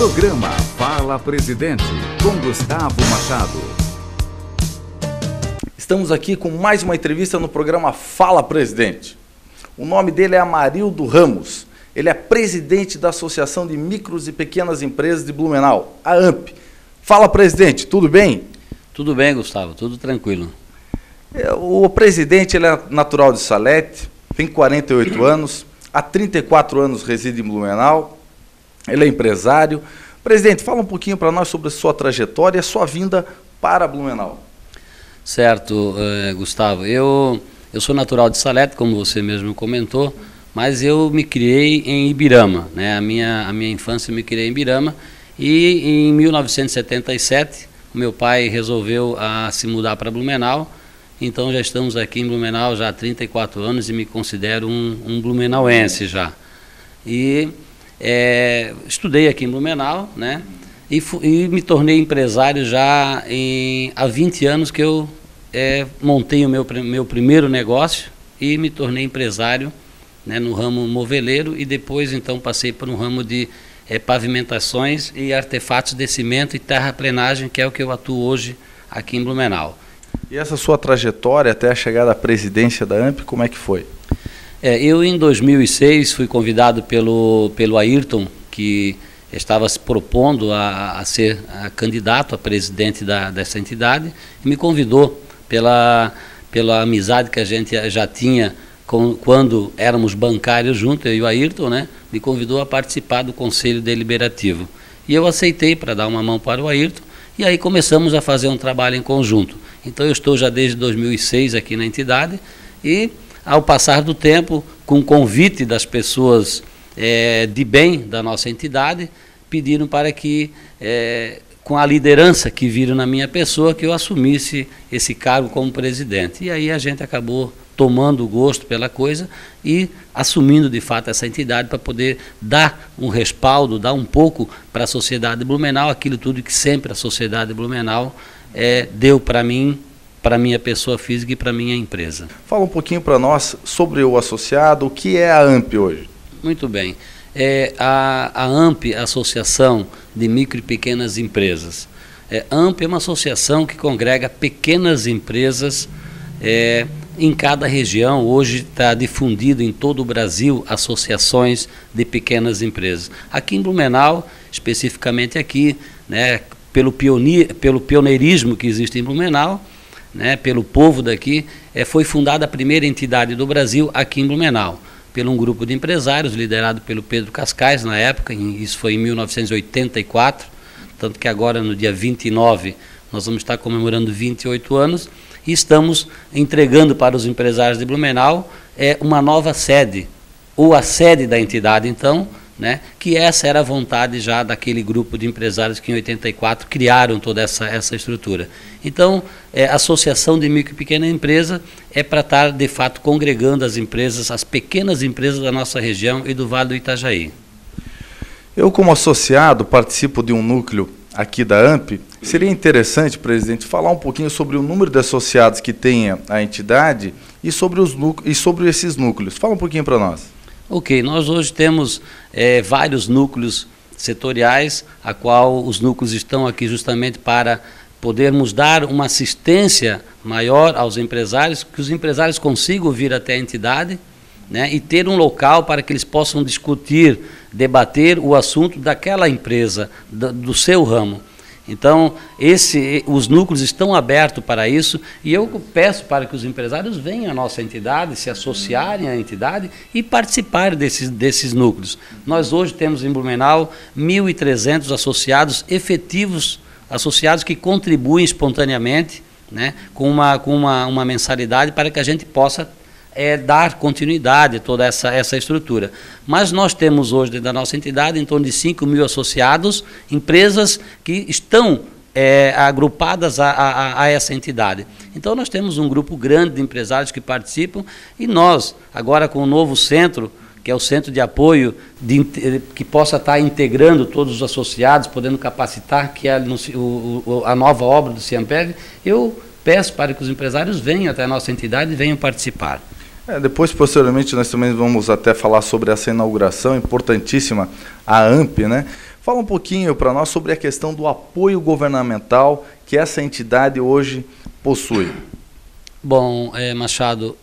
Programa Fala Presidente, com Gustavo Machado. Estamos aqui com mais uma entrevista no programa Fala Presidente. O nome dele é Amarildo Ramos. Ele é presidente da Associação de Micros e Pequenas Empresas de Blumenau, a AMP. Fala, presidente, tudo bem? Tudo bem, Gustavo, tudo tranquilo. O presidente ele é natural de Salete, tem 48 anos, há 34 anos reside em Blumenau, ele é empresário. Presidente, fala um pouquinho para nós sobre a sua trajetória e a sua vinda para Blumenau. Certo, Gustavo, eu sou natural de Salete, como você mesmo comentou, mas eu me criei em Ibirama, né? A minha infância eu me criei em Ibirama e em 1977 o meu pai resolveu se mudar para Blumenau, então já estamos aqui em Blumenau já há 34 anos e me considero um blumenauense já. E estudei aqui em Blumenau, né? E me tornei empresário já há 20 anos que eu montei o meu primeiro negócio e me tornei empresário, né, no ramo moveleiro e depois então passei para um ramo de pavimentações e artefatos de cimento e terraplenagem, que é o que eu atuo hoje aqui em Blumenau. E essa sua trajetória até a chegada à presidência da AMP, como é que foi? Eu em 2006 fui convidado pelo Ayrton, que estava se propondo a ser candidato a presidente dessa entidade, e me convidou pela amizade que a gente já tinha quando éramos bancários juntos, eu e o Ayrton, né, me convidou a participar do Conselho Deliberativo. E eu aceitei para dar uma mão para o Ayrton, e aí começamos a fazer um trabalho em conjunto. Então eu estou já desde 2006 aqui na entidade, e ao passar do tempo, com o convite das pessoas de bem da nossa entidade, pediram para que, com a liderança que viram na minha pessoa, que eu assumisse esse cargo como presidente. E aí a gente acabou tomando gosto pela coisa e assumindo de fato essa entidade para poder dar um respaldo, dar um pouco para a sociedade de Blumenau, aquilo tudo que sempre a sociedade de Blumenau deu para mim, para a minha pessoa física e para a minha empresa. Fala um pouquinho para nós sobre o associado, o que é a AMP hoje? Muito bem. A AMP, a Associação de Micro e Pequenas Empresas. A AMP é uma associação que congrega pequenas empresas em cada região. Hoje está difundido em todo o Brasil associações de pequenas empresas. Aqui em Blumenau, especificamente aqui, né, pelo pioneirismo que existe em Blumenau, né, pelo povo daqui, foi fundada a primeira entidade do Brasil aqui em Blumenau, por um grupo de empresários liderado pelo Pedro Cascais na época, isso foi em 1984, tanto que agora no dia 29 nós vamos estar comemorando 28 anos e estamos entregando para os empresários de Blumenau uma nova sede, ou a sede da entidade então, né, que essa era a vontade já daquele grupo de empresários que em 84 criaram toda essa estrutura. Então, a Associação de Micro e Pequena Empresa é para estar, de fato, congregando as empresas, as pequenas empresas da nossa região e do Vale do Itajaí. Eu, como associado, participo de um núcleo aqui da AMP. Seria interessante, presidente, falar um pouquinho sobre o número de associados que tem a entidade e sobre esses núcleos. Fala um pouquinho para nós. Ok, nós hoje temos vários núcleos setoriais, a qual os núcleos estão aqui justamente para podermos dar uma assistência maior aos empresários, que os empresários consigam vir até a entidade, né, e ter um local para que eles possam discutir, debater o assunto daquela empresa, do seu ramo. Então, os núcleos estão abertos para isso e eu peço para que os empresários venham à nossa entidade, se associarem à entidade e participar desses núcleos. Nós hoje temos em Blumenau 1.300 associados efetivos, associados que contribuem espontaneamente, né, com uma mensalidade para que a gente possa dar continuidade a toda essa estrutura. Mas nós temos hoje dentro da nossa entidade em torno de 5.000 associados, empresas que estão agrupadas a essa entidade. Então nós temos um grupo grande de empresários que participam e nós, agora com o novo centro, que é o centro de apoio que possa estar integrando todos os associados, podendo capacitar, que é a nova obra do Ciampeg, eu peço para que os empresários venham até a nossa entidade e venham participar. Depois, posteriormente, nós também vamos até falar sobre essa inauguração importantíssima, a AMP, né? Fala um pouquinho para nós sobre a questão do apoio governamental que essa entidade hoje possui. Bom, Machado,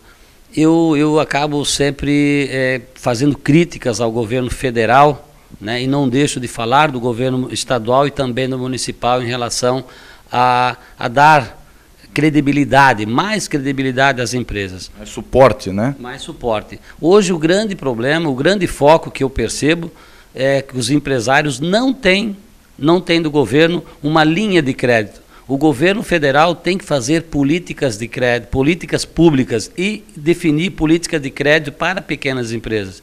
eu acabo sempre fazendo críticas ao governo federal, né, e não deixo de falar do governo estadual e também do municipal em relação a dar credibilidade, mais credibilidade às empresas. Mais suporte, né? Mais suporte. Hoje o grande problema, o grande foco que eu percebo é que os empresários não têm do governo uma linha de crédito. O governo federal tem que fazer políticas de crédito, políticas públicas e definir políticas de crédito para pequenas empresas.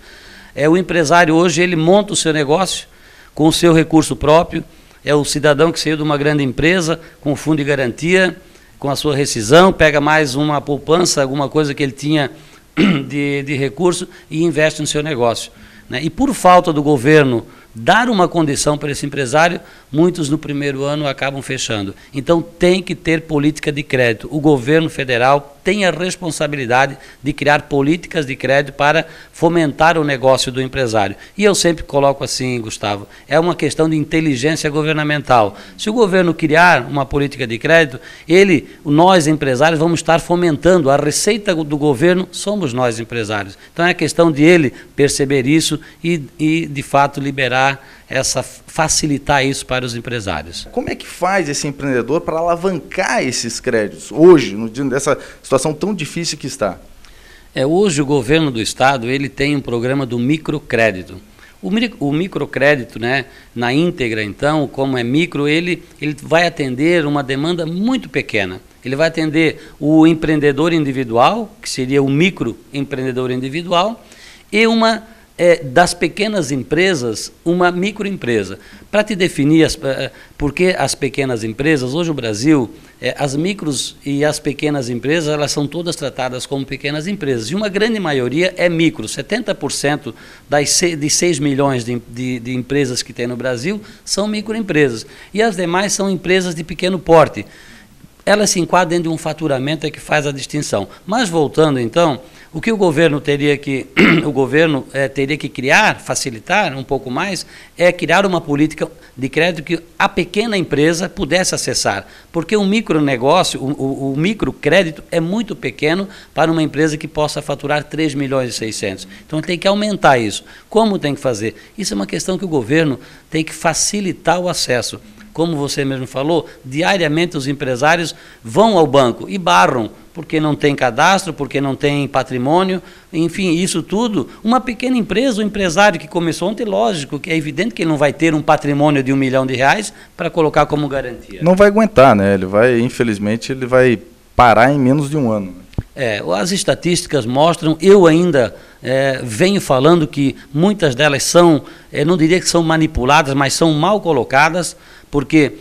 O empresário hoje ele monta o seu negócio com o seu recurso próprio, é o cidadão que saiu de uma grande empresa com fundo de garantia, com a sua rescisão, pega mais uma poupança, alguma coisa que ele tinha de recurso e investe no seu negócio, né? E por falta do governo dar uma condição para esse empresário, muitos no primeiro ano acabam fechando. Então tem que ter política de crédito. O governo federal tem a responsabilidade de criar políticas de crédito para fomentar o negócio do empresário. E eu sempre coloco assim, Gustavo, é uma questão de inteligência governamental. Se o governo criar uma política de crédito, nós empresários vamos estar fomentando. A receita do governo somos nós empresários. Então é questão de ele perceber isso e de fato liberar facilitar isso para os empresários. Como é que faz esse empreendedor para alavancar esses créditos hoje, nessa situação tão difícil que está? Hoje o governo do estado ele tem um programa do microcrédito. O microcrédito, né, na íntegra, então, como é micro, ele vai atender uma demanda muito pequena. Ele vai atender o empreendedor individual, que seria o microempreendedor individual, e das pequenas empresas, uma microempresa. Para te definir por que as pequenas empresas, hoje o Brasil, as micros e as pequenas empresas, elas são todas tratadas como pequenas empresas, e uma grande maioria é micro. 70% de 6 milhões de empresas que tem no Brasil são microempresas, e as demais são empresas de pequeno porte. Elas se enquadram dentro de um faturamento que faz a distinção. Mas voltando então, o que o governo teria que criar, facilitar um pouco mais, é criar uma política de crédito que a pequena empresa pudesse acessar. Porque o micronegócio, o microcrédito é muito pequeno para uma empresa que possa faturar 3 milhões e 600. Então tem que aumentar isso. Como tem que fazer? Isso é uma questão que o governo tem que facilitar o acesso. Como você mesmo falou, diariamente os empresários vão ao banco e barram, porque não tem cadastro, porque não tem patrimônio, enfim, isso tudo. Uma pequena empresa, o empresário que começou ontem, lógico, que é evidente que ele não vai ter um patrimônio de R$1 milhão para colocar como garantia. Não vai aguentar, né? Infelizmente, ele vai parar em menos de um ano. As estatísticas mostram, eu ainda venho falando que muitas delas são, não diria que são manipuladas, mas são mal colocadas, porque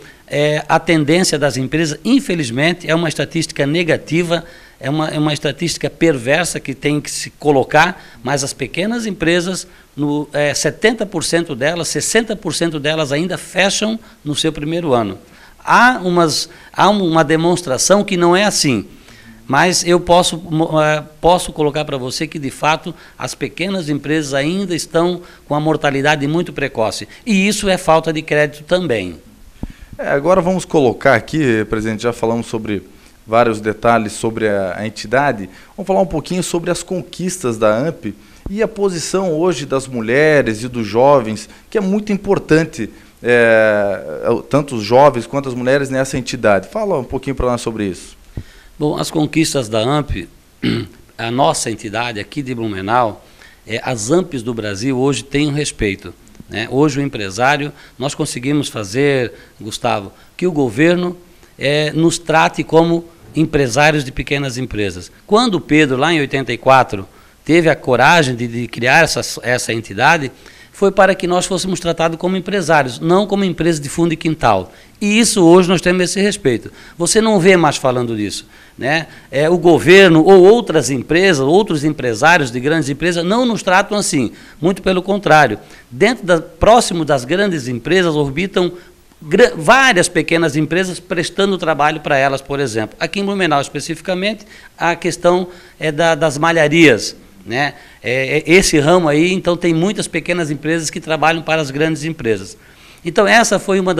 a tendência das empresas, infelizmente, é uma estatística negativa, é uma estatística perversa que tem que se colocar, mas as pequenas empresas, 70% delas, 60% delas ainda fecham no seu primeiro ano. Há uma demonstração que não é assim, mas eu posso colocar para você que, de fato, as pequenas empresas ainda estão com a mortalidade muito precoce, e isso é falta de crédito também. Agora vamos colocar aqui, presidente, já falamos sobre vários detalhes sobre a entidade, vamos falar um pouquinho sobre as conquistas da AMP e a posição hoje das mulheres e dos jovens, que é muito importante, tanto os jovens quanto as mulheres nessa entidade. Fala um pouquinho para nós sobre isso. Bom, as conquistas da AMP, a nossa entidade aqui de Blumenau, as AMPs do Brasil hoje têm um respeito. Hoje o empresário, nós conseguimos fazer, Gustavo, que o governo nos trate como empresários de pequenas empresas. Quando o Pedro, lá em 84, teve a coragem de criar essa entidade, foi para que nós fôssemos tratados como empresários, não como empresa de fundo de quintal. E isso hoje nós temos esse respeito. Você não vê mais falando disso, né? O governo ou outras empresas, outros empresários de grandes empresas não nos tratam assim, muito pelo contrário. Próximo das grandes empresas orbitam várias pequenas empresas prestando trabalho para elas, por exemplo. Aqui em Blumenau, especificamente, a questão das malharias, né? Esse ramo aí, então, tem muitas pequenas empresas que trabalham para as grandes empresas. Então essa foi uma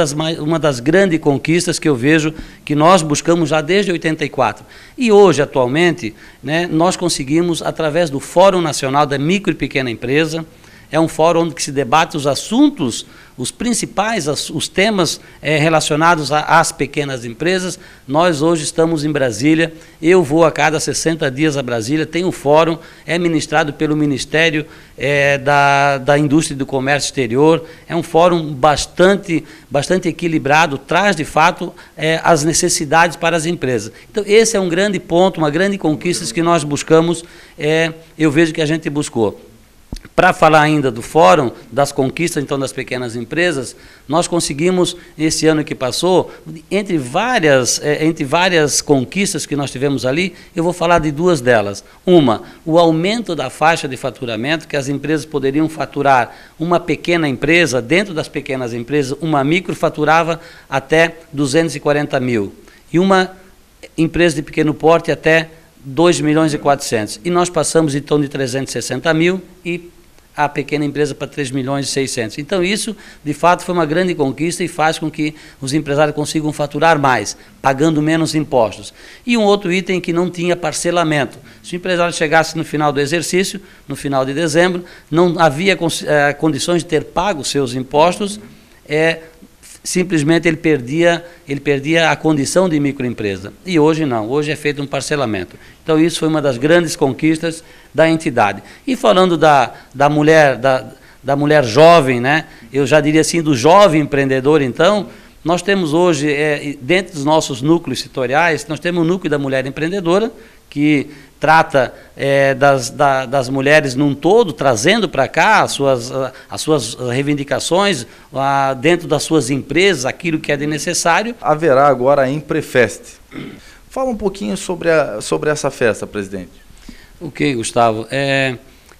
das grandes conquistas que eu vejo que nós buscamos já desde 84. E hoje, atualmente, né, nós conseguimos, através do Fórum Nacional da Micro e Pequena Empresa, é um fórum onde se debate os assuntos, os principais, os temas relacionados às pequenas empresas. Nós hoje estamos em Brasília, eu vou a cada 60 dias a Brasília, tem um fórum, é ministrado pelo Ministério da Indústria e do Comércio Exterior, é um fórum bastante equilibrado, traz de fato as necessidades para as empresas. Então esse é um grande ponto, uma grande conquista que nós buscamos, eu vejo que a gente buscou. Para falar ainda do fórum, das conquistas então das pequenas empresas, nós conseguimos, esse ano que passou, entre várias conquistas que nós tivemos ali, eu vou falar de duas delas. Uma, o aumento da faixa de faturamento, que as empresas poderiam faturar, uma pequena empresa, dentro das pequenas empresas, uma micro faturava até 240 mil, e uma empresa de pequeno porte até 2 milhões e 400. E nós passamos então de 360 mil e a pequena empresa para 3 milhões e 600. Então isso, de fato, foi uma grande conquista e faz com que os empresários consigam faturar mais, pagando menos impostos. E um outro item que não tinha parcelamento. Se o empresário chegasse no final do exercício, no final de dezembro, não havia condições de ter pago seus impostos, simplesmente ele perdia a condição de microempresa. E hoje não, hoje é feito um parcelamento. Então isso foi uma das grandes conquistas da entidade. E falando da mulher jovem, né, eu já diria assim, do jovem empreendedor, então, nós temos hoje, dentro dos nossos núcleos setoriais, nós temos o núcleo da mulher empreendedora, que trata das mulheres num todo, trazendo para cá as suas reivindicações, dentro das suas empresas, aquilo que é de necessário. Haverá agora a Imprefest. Fala um pouquinho sobre essa festa, presidente. Ok, Gustavo.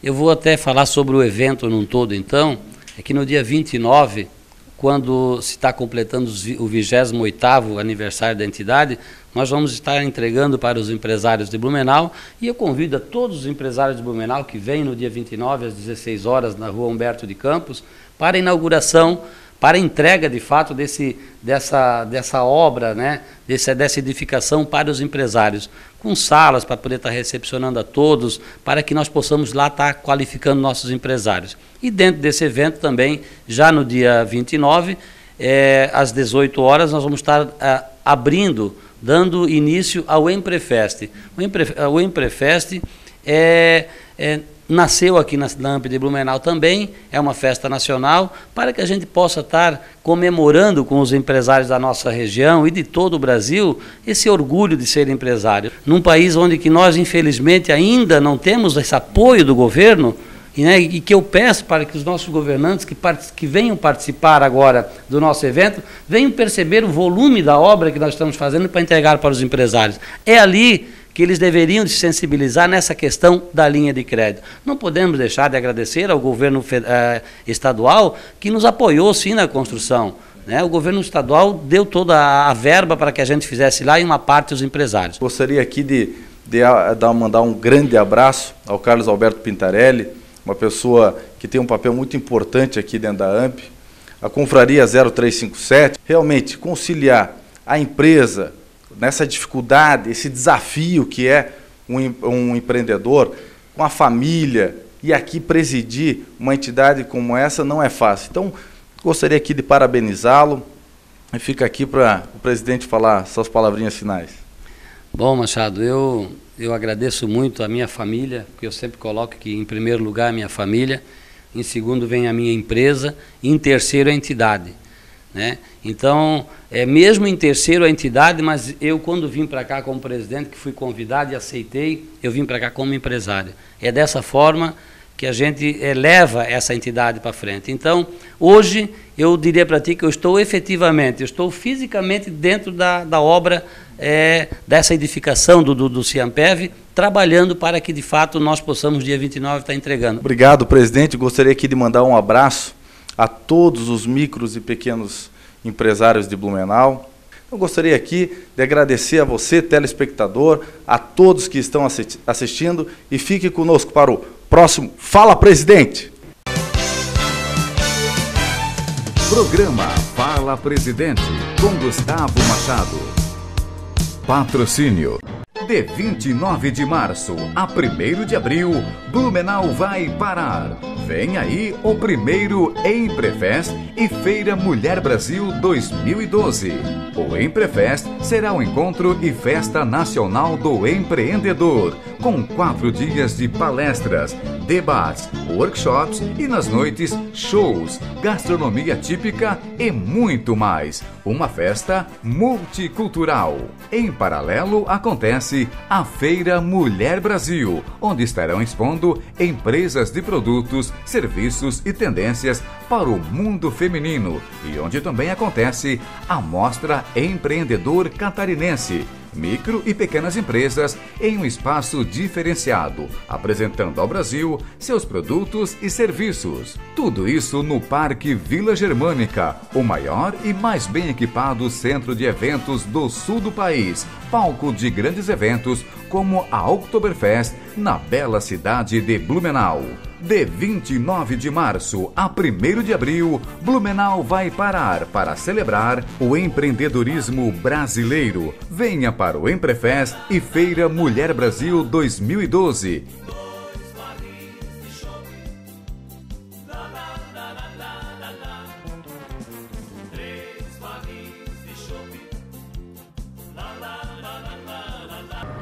Eu vou até falar sobre o evento num todo, então. É que no dia 29, quando se está completando o 28º aniversário da entidade, nós vamos estar entregando para os empresários de Blumenau, e eu convido a todos os empresários de Blumenau que vêm no dia 29, às 16 horas, na rua Humberto de Campos, para a inauguração, para a entrega, de fato, dessa obra, né, dessa edificação para os empresários, com salas para poder estar recepcionando a todos, para que nós possamos lá estar qualificando nossos empresários. E dentro desse evento também, já no dia 29, às 18 horas, nós vamos estar dando início ao Imprefest. O Imprefest nasceu aqui na AMP de Blumenau também, é uma festa nacional, para que a gente possa estar comemorando com os empresários da nossa região e de todo o Brasil esse orgulho de ser empresário. Num país onde que nós, infelizmente, ainda não temos esse apoio do governo, e que eu peço para que os nossos governantes que venham participar agora do nosso evento, venham perceber o volume da obra que nós estamos fazendo para entregar para os empresários. É ali que eles deveriam se sensibilizar nessa questão da linha de crédito. Não podemos deixar de agradecer ao governo estadual que nos apoiou sim na construção. O governo estadual deu toda a verba para que a gente fizesse lá e uma parte os empresários. Gostaria aqui de mandar um grande abraço ao Carlos Alberto Pintarelli, uma pessoa que tem um papel muito importante aqui dentro da AMP, a Confraria 0357, realmente conciliar a empresa nessa dificuldade, esse desafio que é um empreendedor, com a família, e aqui presidir uma entidade como essa não é fácil. Então, gostaria aqui de parabenizá-lo, e fica aqui para o presidente falar suas palavrinhas finais. Bom, Machado, eu agradeço muito a minha família, porque eu sempre coloco que em primeiro lugar a minha família, em segundo vem a minha empresa, e em terceiro a entidade. Então, mesmo em terceiro a entidade, mas eu quando vim para cá como presidente, que fui convidado e aceitei, eu vim para cá como empresário. É dessa forma que a gente leva essa entidade para frente. Então, hoje, eu diria para ti que eu estou fisicamente dentro da obra dessa edificação do Ciampev, trabalhando para que, de fato, nós possamos, dia 29, estar entregando. Obrigado, presidente. Gostaria aqui de mandar um abraço a todos os micros e pequenos empresários de Blumenau. Eu gostaria aqui de agradecer a você, telespectador, a todos que estão assistindo, e fique conosco para o próximo Fala Presidente! Programa Fala Presidente, com Gustavo Machado. Patrocínio. De 29 de março a 1º de abril, Blumenau vai parar. Vem aí o primeiro Emprefest e Feira Mulher Brasil 2012. O Emprefest será o encontro e festa nacional do empreendedor, com 4 dias de palestras, debates, workshops e nas noites, shows, gastronomia típica e muito mais. Uma festa multicultural. Em paralelo, acontece a Feira Mulher Brasil, onde estarão expondo empresas de produtos, serviços e tendências para o mundo feminino, e onde também acontece a Mostra Empreendedor Catarinense, micro e pequenas empresas em um espaço diferenciado, apresentando ao Brasil seus produtos e serviços. Tudo isso no Parque Vila Germânica, o maior e mais bem equipado centro de eventos do sul do país, palco de grandes eventos como a Oktoberfest na bela cidade de Blumenau. De 29 de março a 1º de abril, Blumenau vai parar para celebrar o empreendedorismo brasileiro. Venha para o Emprefest e Feira Mulher Brasil 2012.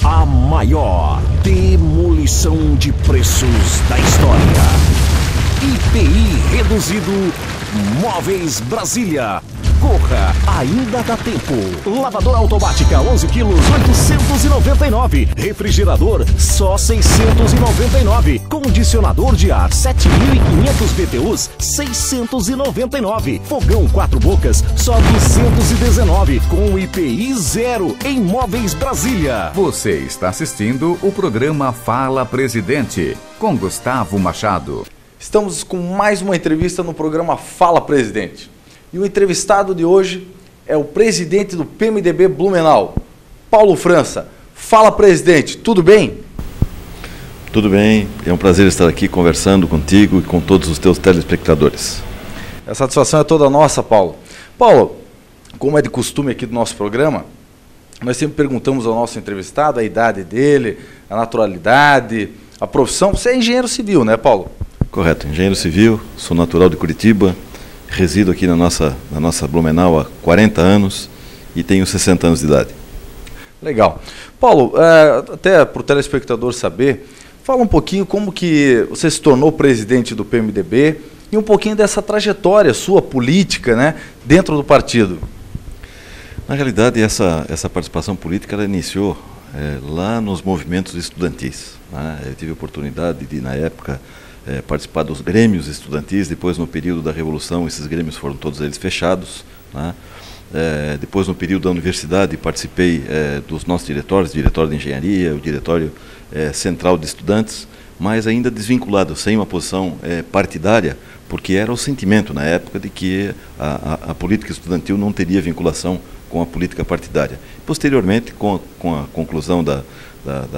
A maior demolição de preços da história. IPI reduzido Móveis Brasília. Corra, ainda dá tempo. Lavadora automática 11 quilos, 899. Refrigerador, só 699. Condicionador de ar, 7.500 BTUs, 699. Fogão 4 bocas, só 219. Com IPI zero em Móveis Brasília. Você está assistindo o programa Fala Presidente, com Gustavo Machado. Estamos com mais uma entrevista no programa Fala Presidente. E o entrevistado de hoje é o presidente do PMDB Blumenau, Paulo França. Fala, presidente, tudo bem? Tudo bem, é um prazer estar aqui conversando contigo e com todos os teus telespectadores. A satisfação é toda nossa, Paulo. Paulo, como é de costume aqui do nosso programa, nós sempre perguntamos ao nosso entrevistado a idade dele, a naturalidade, a profissão. Você é engenheiro civil, né, Paulo? Correto, engenheiro civil, sou natural de Curitiba, resido aqui na nossa Blumenau há 40 anos e tenho 60 anos de idade. Legal. Paulo, até para o telespectador saber, fala um pouquinho como que você se tornou presidente do PMDB e um pouquinho dessa trajetória sua política, né, dentro do partido. Na realidade, essa participação política ela iniciou lá nos movimentos estudantis, né? Eu tive a oportunidade de, na época, participar dos grêmios estudantis. Depois, no período da Revolução, esses grêmios foram todos eles fechados, né? Depois, no período da universidade, participei dos nossos diretórios, diretório de engenharia, o diretório central de estudantes, mas ainda desvinculado, sem uma posição partidária, porque era o sentimento na época de que a política estudantil não teria vinculação com a política partidária. Posteriormente, com a conclusão da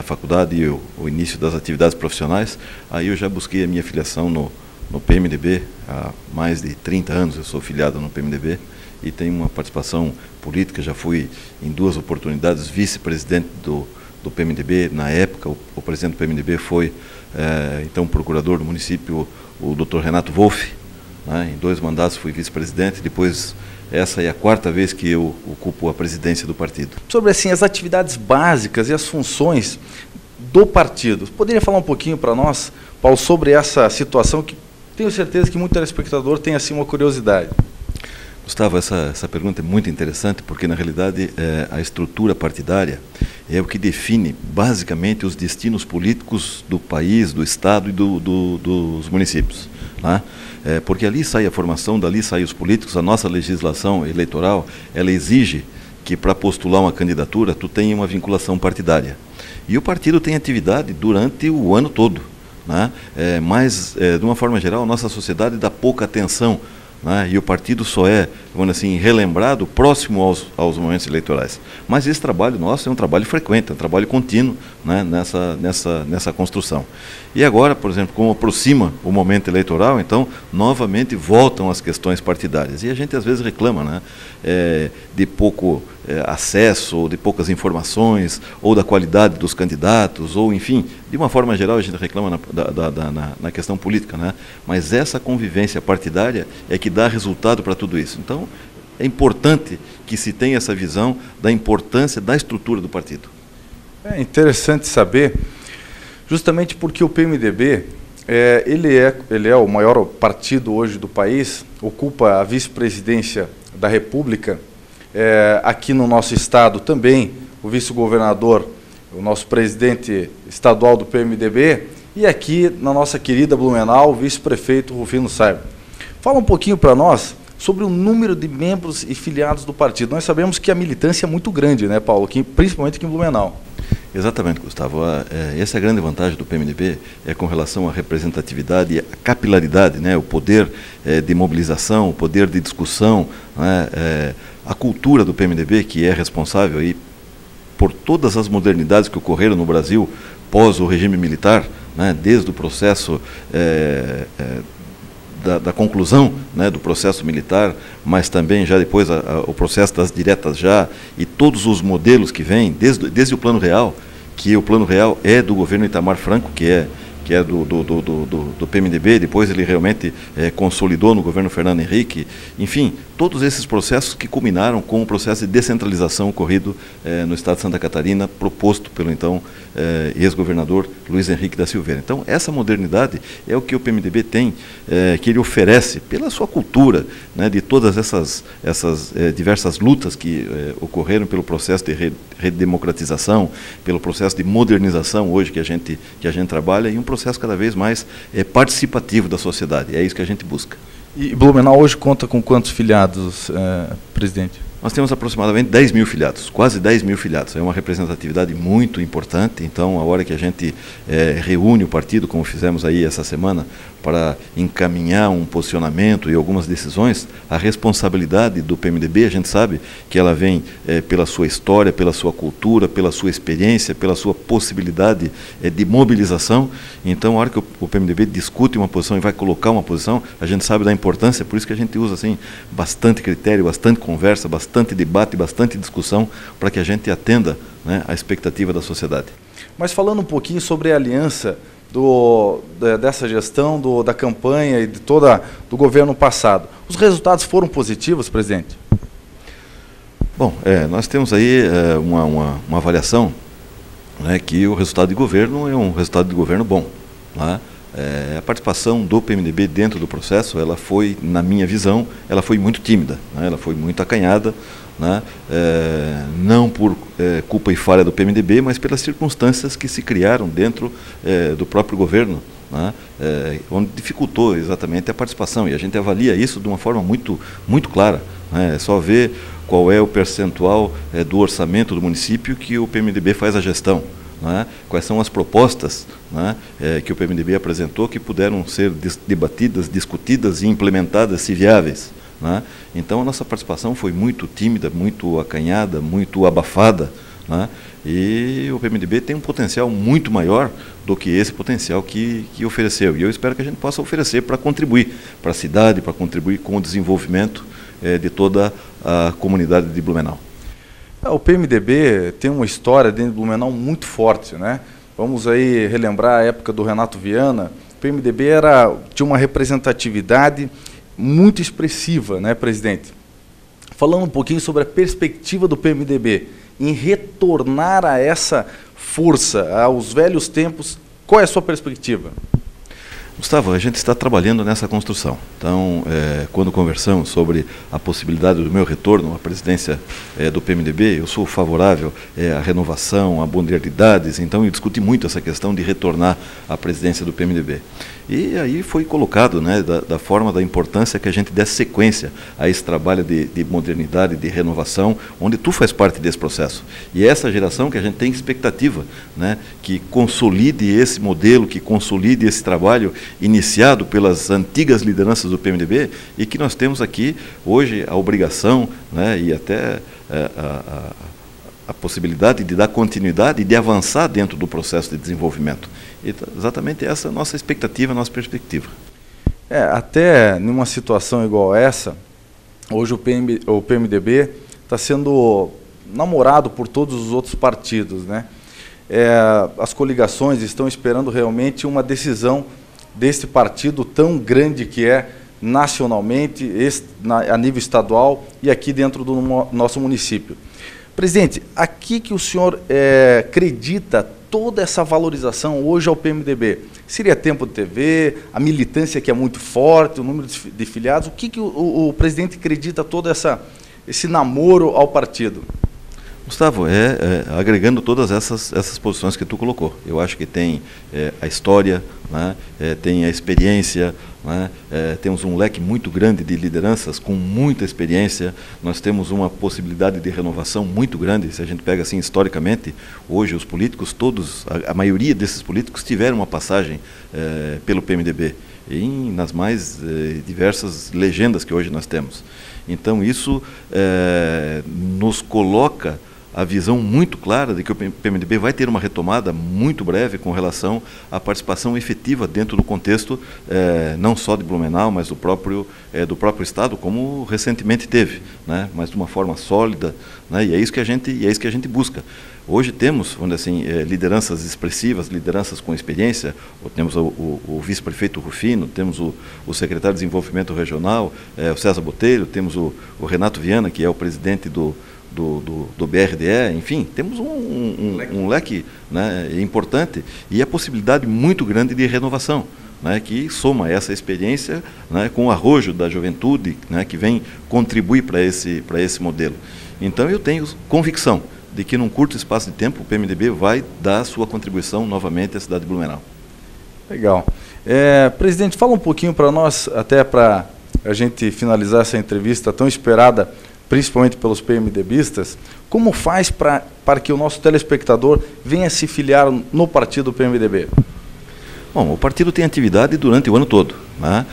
faculdade e o início das atividades profissionais, aí eu já busquei a minha filiação no PMDB. Há mais de 30 anos eu sou filiado no PMDB e tenho uma participação política. Já fui em 2 oportunidades vice-presidente do PMDB. Na época, o presidente do PMDB foi, então, procurador do município, o Dr. Renato Wolff, né? Em 2 mandatos fui vice-presidente. Depois, essa é a 4ª vez que eu ocupo a presidência do partido. Sobre assim, as atividades básicas e as funções do partido, poderia falar um pouquinho para nós, Paulo, sobre essa situação que tenho certeza que muito telespectador tem assim uma curiosidade. Gustavo, essa pergunta é muito interessante porque, na realidade, a estrutura partidária é o que define basicamente os destinos políticos do país, do Estado e dos municípios, né? Porque ali sai a formação, dali saem os políticos. A nossa legislação eleitoral, ela exige que para postular uma candidatura, tu tenha uma vinculação partidária. E o partido tem atividade durante o ano todo, né? Mas, de uma forma geral, a nossa sociedade dá pouca atenção, né? E o partido só é, vamos assim, relembrado próximo aos momentos eleitorais. Mas esse trabalho nosso é um trabalho frequente, é um trabalho contínuo. né, nessa construção. E agora, por exemplo, como aproxima o momento eleitoral, então, novamente voltam as questões partidárias. E a gente às vezes reclama, né, de pouco acesso, ou de poucas informações, ou da qualidade dos candidatos, ou enfim, de uma forma geral a gente reclama na questão política, né? Mas essa convivência partidária é que dá resultado para tudo isso. Então, é importante que se tenha essa visão da importância da estrutura do partido. É interessante saber, justamente porque o PMDB, ele é o maior partido hoje do país, ocupa a vice-presidência da República, aqui no nosso estado também, o vice-governador, o nosso presidente estadual do PMDB, e aqui na nossa querida Blumenau, o vice-prefeito Rufino Saiba. Fala um pouquinho para nós sobre o número de membros e filiados do partido. Nós sabemos que a militância é muito grande, né, Paulo? Aqui, principalmente aqui em Blumenau. Exatamente, Gustavo. Essa é a grande vantagem do PMDB, com relação à representatividade e à capilaridade, né, o poder de mobilização, o poder de discussão, né, a cultura do PMDB, que é responsável aí por todas as modernidades que ocorreram no Brasil pós o regime militar, né, desde o processo da conclusão, né, do processo militar, mas também já depois o processo das diretas já, e todos os modelos que vêm, desde o Plano Real, que o Plano Real é do governo Itamar Franco, que é do PMDB, depois ele realmente consolidou no governo Fernando Henrique, enfim, todos esses processos que culminaram com o processo de descentralização ocorrido no estado de Santa Catarina, proposto pelo então ex-governador Luiz Henrique da Silveira. Então, essa modernidade é o que o PMDB tem, que ele oferece pela sua cultura, né, de todas essas diversas lutas que ocorreram pelo processo de redemocratização, pelo processo de modernização hoje que a gente trabalha, e um processo cada vez mais participativo da sociedade. É isso que a gente busca. E Blumenau hoje conta com quantos filiados, presidente? Nós temos aproximadamente 10 mil filiados, quase 10 mil filiados. É uma representatividade muito importante. Então, a hora que a gente reúne o partido, como fizemos aí essa semana, para encaminhar um posicionamento e algumas decisões, a responsabilidade do PMDB, a gente sabe que ela vem pela sua história, pela sua cultura, pela sua experiência, pela sua possibilidade de mobilização. Então, a hora que o PMDB discute uma posição e vai colocar uma posição, a gente sabe da importância, por isso que a gente usa assim, bastante critério, bastante conversa, bastante debate, bastante discussão, para que a gente atenda, né, a expectativa da sociedade. Mas falando um pouquinho sobre a aliança dessa gestão, da campanha e do governo passado, os resultados foram positivos, presidente? Bom, nós temos aí uma avaliação, né, que o resultado de governo é um resultado de governo bom, né? A participação do PMDB dentro do processo, ela foi, na minha visão, ela foi muito tímida, né? Ela foi muito acanhada, né? Não por culpa e falha do PMDB, mas pelas circunstâncias que se criaram dentro do próprio governo, né? Onde dificultou exatamente a participação, e a gente avalia isso de uma forma muito, muito clara, né? É só ver qual é o percentual do orçamento do município que o PMDB faz a gestão, né? Quais são as propostas, né, que o PMDB apresentou que puderam ser debatidas, discutidas e implementadas, se viáveis, né? Então a nossa participação foi muito tímida, muito acanhada, muito abafada, né? E o PMDB tem um potencial muito maior do que esse potencial que ofereceu, e eu espero que a gente possa oferecer para contribuir para a cidade, para contribuir com o desenvolvimento de toda a comunidade de Blumenau. O PMDB tem uma história dentro de Blumenau muito forte, né? Vamos aí relembrar a época do Renato Viana. O PMDB tinha uma representatividade muito expressiva, né, presidente? Falando um pouquinho sobre a perspectiva do PMDB em retornar a essa força, aos velhos tempos, qual é a sua perspectiva? Gustavo, a gente está trabalhando nessa construção. Então, quando conversamos sobre a possibilidade do meu retorno à presidência do PMDB, eu sou favorável à renovação, a modernidades, então eu discuti muito essa questão de retornar à presidência do PMDB. E aí foi colocado, né, da forma da importância que a gente desse sequência a esse trabalho de modernidade, de renovação, onde tu faz parte desse processo. E é essa geração que a gente tem expectativa, né, que consolide esse modelo, que consolide esse trabalho iniciado pelas antigas lideranças do PMDB, e que nós temos aqui hoje a obrigação, né, e até a possibilidade de dar continuidade e de avançar dentro do processo de desenvolvimento. E exatamente essa é a nossa expectativa, a nossa perspectiva. Até numa situação igual essa, hoje o PMDB está sendo namorado por todos os outros partidos, né? As coligações estão esperando realmente uma decisão desse partido tão grande que é nacionalmente, a nível estadual e aqui dentro do nosso município. Presidente, aqui que o senhor acredita toda essa valorização hoje ao PMDB? Seria Tempo de TV, a militância que é muito forte, o número de filiados, o que o presidente acredita todo esse namoro ao partido? Gustavo, agregando todas essas posições que tu colocou. Eu acho que tem a história, né, tem a experiência, né, temos um leque muito grande de lideranças com muita experiência, nós temos uma possibilidade de renovação muito grande. Se a gente pega assim historicamente, hoje os políticos, todos, a maioria desses políticos tiveram uma passagem pelo PMDB, nas mais diversas legendas que hoje nós temos. Então isso nos coloca a visão muito clara de que o PMDB vai ter uma retomada muito breve com relação à participação efetiva dentro do contexto não só de Blumenau, mas do próprio Estado, como recentemente teve, né? Mas de uma forma sólida, né? E é isso que a gente busca. Hoje temos, vamos dizer assim, lideranças expressivas, lideranças com experiência. Temos o vice-prefeito Rufino, temos o secretário de Desenvolvimento Regional, o César Botelho, temos o Renato Viana, que é o presidente do BRDE, enfim, temos um leque, né, importante e a possibilidade muito grande de renovação, né, que soma essa experiência, né, com o arrojo da juventude, né, que vem contribuir para esse modelo. Então eu tenho convicção de que num curto espaço de tempo o PMDB vai dar sua contribuição novamente à cidade de Blumenau. Legal. Presidente, fala um pouquinho para nós, até para a gente finalizar essa entrevista tão esperada, principalmente pelos PMDBistas, como faz para que o nosso telespectador venha se filiar no partido PMDB? Bom, o partido tem atividade durante o ano todo, né?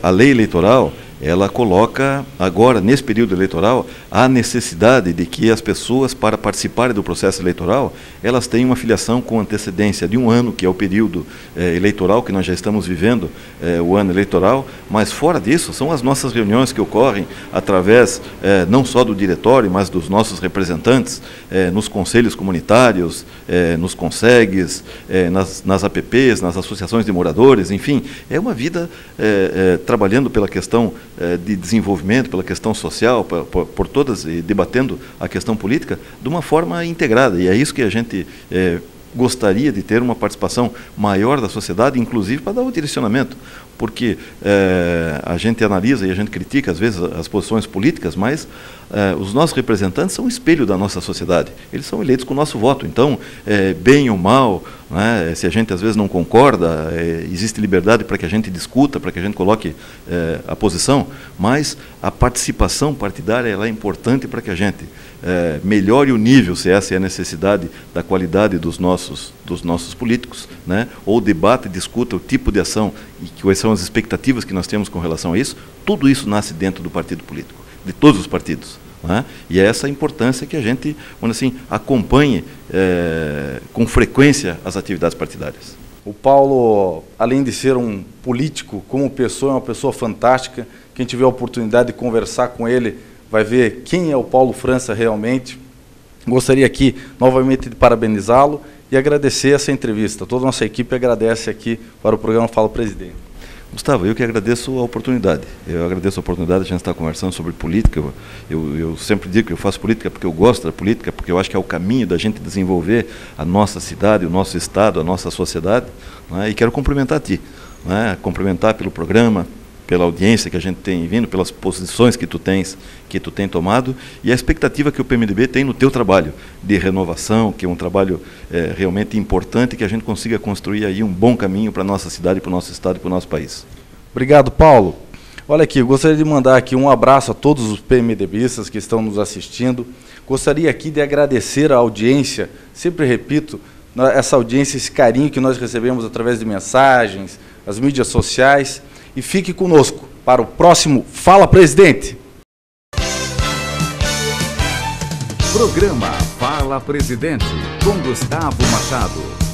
A lei eleitoral, ela coloca agora, nesse período eleitoral, a necessidade de que as pessoas, para participarem do processo eleitoral, elas tenham uma filiação com antecedência de um ano, que é o período eleitoral que nós já estamos vivendo, o ano eleitoral, mas fora disso, são as nossas reuniões que ocorrem através não só do diretório, mas dos nossos representantes, nos conselhos comunitários, nos consegues, nas APPs, nas associações de moradores, enfim, é uma vida trabalhando pela questão de desenvolvimento, pela questão social, por todas, e debatendo a questão política de uma forma integrada. E é isso que a gente gostaria de ter, uma participação maior da sociedade, inclusive para dar um direcionamento, porque a gente analisa e a gente critica, às vezes, as posições políticas, mas os nossos representantes são um espelho da nossa sociedade. Eles são eleitos com o nosso voto. Então, bem ou mal, né, se a gente às vezes não concorda, existe liberdade para que a gente discuta, para que a gente coloque a posição, mas a participação partidária ela é importante para que a gente melhore o nível, se essa é a necessidade da qualidade dos nossos políticos, né, ou debate, discuta o tipo de ação e quais são as expectativas que nós temos com relação a isso. Tudo isso nasce dentro do partido político, de todos os partidos, né? E é essa a importância que a gente, vamos assim, acompanhe com frequência as atividades partidárias. O Paulo, além de ser um político, como pessoa, é uma pessoa fantástica. Quem tiver a oportunidade de conversar com ele vai ver quem é o Paulo França realmente. Gostaria aqui novamente de parabenizá-lo e agradecer essa entrevista. Toda a nossa equipe agradece aqui para o programa Fala Presidente. Gustavo, eu que agradeço a oportunidade. Eu agradeço a oportunidade de a gente estar conversando sobre política. Eu sempre digo que eu faço política porque eu gosto da política, porque eu acho que é o caminho da gente desenvolver a nossa cidade, o nosso estado, a nossa sociedade, né? E quero cumprimentar a ti, né? Cumprimentar pelo programa, pela audiência que a gente tem vindo, pelas posições que tu tem tomado e a expectativa que o PMDB tem no teu trabalho de renovação, que é um trabalho realmente importante, que a gente consiga construir aí um bom caminho para a nossa cidade, para o nosso estado e para o nosso país. Obrigado, Paulo. Olha aqui, eu gostaria de mandar aqui um abraço a todos os PMDBistas que estão nos assistindo. Gostaria aqui de agradecer a audiência, sempre repito, essa audiência, esse carinho que nós recebemos através de mensagens, as mídias sociais. E fique conosco para o próximo Fala Presidente. Programa Fala Fala Presidente, com Gustavo Machado.